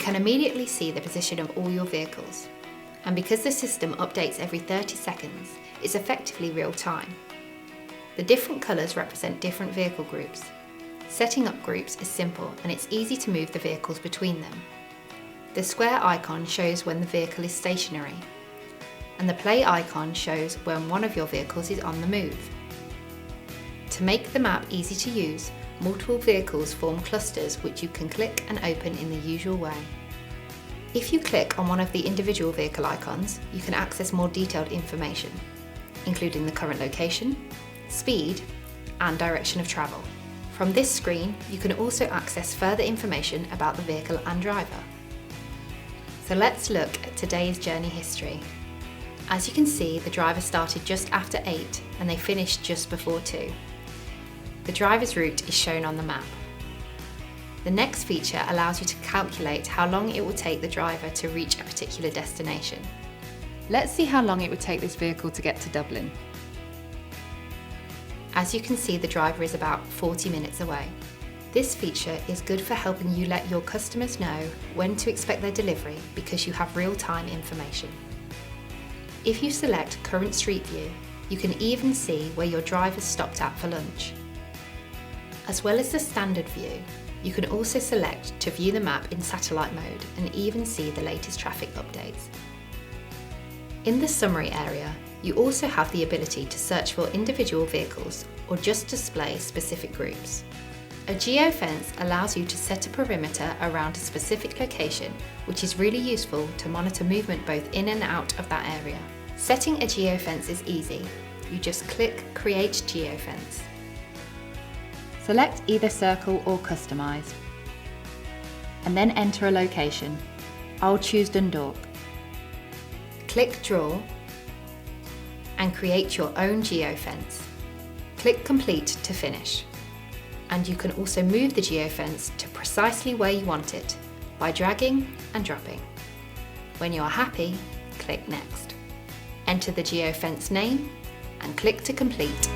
can immediately see the position of all your vehicles. And because the system updates every 30 seconds, it's effectively real time. The different colours represent different vehicle groups. Setting up groups is simple and it's easy to move the vehicles between them. The square icon shows when the vehicle is stationary, and the play icon shows when one of your vehicles is on the move. To make the map easy to use, multiple vehicles form clusters which you can click and open in the usual way. If you click on one of the individual vehicle icons, you can access more detailed information, including the current location, speed, and direction of travel. From this screen, you can also access further information about the vehicle and driver. So let's look at today's journey history. As you can see, the driver started just after 8 and they finished just before 2. The driver's route is shown on the map. The next feature allows you to calculate how long it will take the driver to reach a particular destination. Let's see how long it would take this vehicle to get to Dublin. As you can see, the driver is about 40 minutes away. This feature is good for helping you let your customers know when to expect their delivery because you have real-time information. If you select Current Street View, you can even see where your driver stopped at for lunch. As well as the standard view, you can also select to view the map in satellite mode and even see the latest traffic updates. In the summary area, you also have the ability to search for individual vehicles or just display specific groups. A geofence allows you to set a perimeter around a specific location, which is really useful to monitor movement both in and out of that area. Setting a geofence is easy. You just click Create Geofence. Select either circle or customise, and then enter a location. I'll choose Dundalk. Click Draw and create your own geofence. Click Complete to finish. And you can also move the geofence to precisely where you want it by dragging and dropping. When you are happy, click Next. Enter the geofence name and click to complete.